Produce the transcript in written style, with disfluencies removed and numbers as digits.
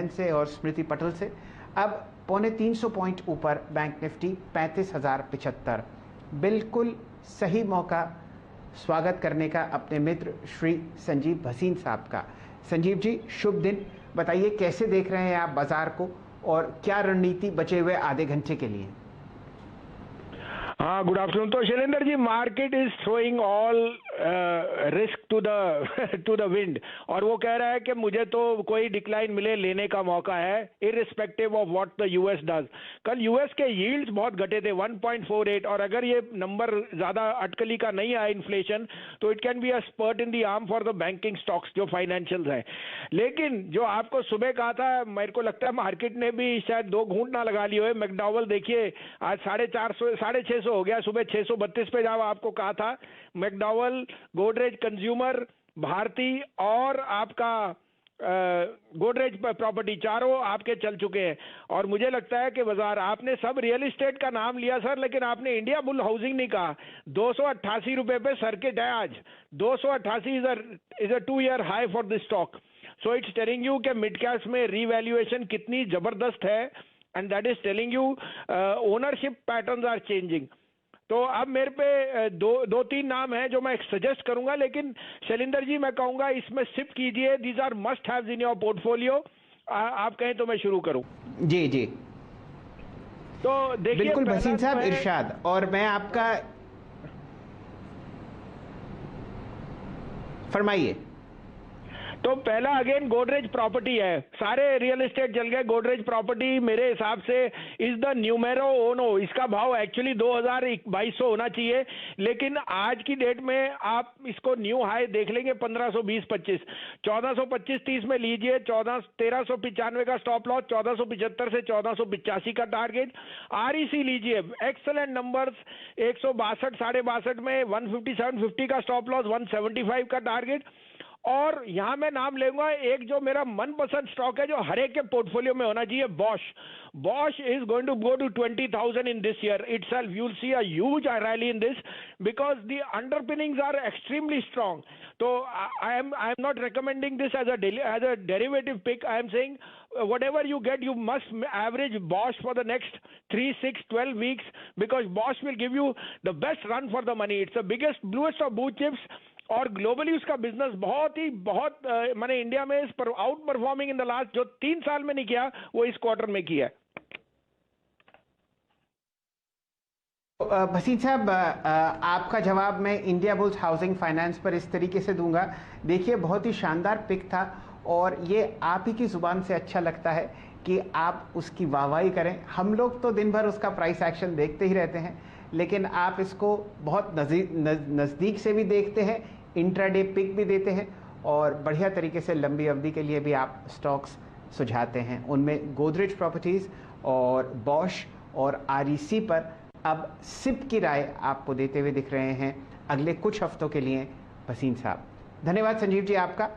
से और स्मृति पटेल से। अब 250 पॉइंट ऊपर बैंक निफ्टी 35,075। बिल्कुल सही मौका स्वागत करने का अपने मित्र श्री संजीव भसीन साहब का। संजीव जी, शुभ दिन। बताइए कैसे देख रहे हैं आप बाजार को और क्या रणनीति बचे हुए आधे घंटे के लिए? हाँ, गुड आफ्टरनून। तो Shailendra ji, market is throwing all risk to the wind, और वो कह रहा है कि मुझे तो कोई डिक्लाइन मिले लेने का मौका है, irrespective of what the US does. कल यूएस के यील्ड्स बहुत घटे थे 1.48, और अगर ये नंबर ज्यादा अटकली का नहीं आया इन्फ्लेशन, तो it can be a spurt in the arm for the banking stocks जो फाइनेंशियल्स है। लेकिन जो आपको सुबह कहा था, मेरे को लगता है मार्केट ने भी शायद दो घूंट ना लगा लिए हुए। मैकडॉवेल देखिए आज 450 650 हो गया, सुबह 632 पे जाओ आपको कहा था। मैकडॉवेल, गोदरेज कंज्यूमर, भारती और आपका गोदरेज प्रॉपर्टी, चारों आपके चल चुके हैं। और मुझे लगता है कि बाजार, आपने सब रियल एस्टेट का नाम लिया सर, लेकिन आपने इंडिया बुल हाउसिंग नहीं कहा। 288 रुपए पे सर्किट है आज। 288 is a 2 year high for this stock. So it's telling you कि मिड कैप्स में रीवैल्यूएशन कितनी जबरदस्त है, and that is telling you ownership patterns are changing. तो अब मेरे पे दो तीन नाम हैं जो मैं सजेस्ट करूंगा, लेकिन शैलेंद्र जी मैं कहूंगा इसमें सिप कीजिए। These are must haves in your portfolio. आप कहें तो मैं शुरू करूं? जी जी, तो देखिए, बिल्कुल भसीन साहब, इरशाद। और मैं आपका, फरमाइए। तो पहला अगेन गोदरेज प्रॉपर्टी है। सारे रियल एस्टेट चल गए, गोदरेज प्रॉपर्टी मेरे हिसाब से इज द न्यूमेरो ओनो। इसका भाव एक्चुअली 2200 होना चाहिए, लेकिन आज की डेट में आप इसको न्यू हाई देख लेंगे 1520-25। 1425-30 में लीजिए। 1395 का स्टॉप लॉस, 1475 से 1485 का टारगेट। आरईसी लीजिए, एक्सलेंट नंबर्स, 162 62.5 में 157.50 का स्टॉप लॉस, 175 का टारगेट। और यहां मैं नाम लेऊंगा एक जो मेरा मनपसंद स्टॉक है, जो हर एक के पोर्टफोलियो में होना चाहिए, Bosch. Bosch is going to go to 20,000 in this year itself. You'll see a huge rally in this because the underpinnings are extremely strong. So I am not recommending this as a derivative pick. I am saying whatever you get, you must average Bosch for the next 3, 6, 12 weeks, because Bosch will give you the best run for the money. It's the biggest, bluest of blue chips. और globally उसका business बहुत मैंने India में out performing in the last, जो 3 साल में नहीं किया वो इस क्वार्टर में किया है। भसीन साहब, आपका जवाब मैं इंडिया बुल्स हाउसिंग फाइनेंस पर इस तरीके से दूंगा। देखिए, बहुत ही शानदार पिक था और ये आप ही की जुबान से अच्छा लगता है कि आप उसकी वाहवाही करें। हम लोग तो दिन भर उसका प्राइस एक्शन देखते ही रहते हैं, लेकिन आप इसको बहुत नज़दीक से भी देखते हैं, इंट्राडे पिक भी देते हैं और बढ़िया तरीके से लंबी अवधि के लिए भी आप स्टॉक्स सुझाते हैं। उनमें गोदरेज प्रॉपर्टीज़ और बॉश और आरईसी पर अब सिप की राय आपको देते हुए दिख रहे हैं अगले कुछ हफ्तों के लिए भसीन साहब। धन्यवाद संजीव जी आपका।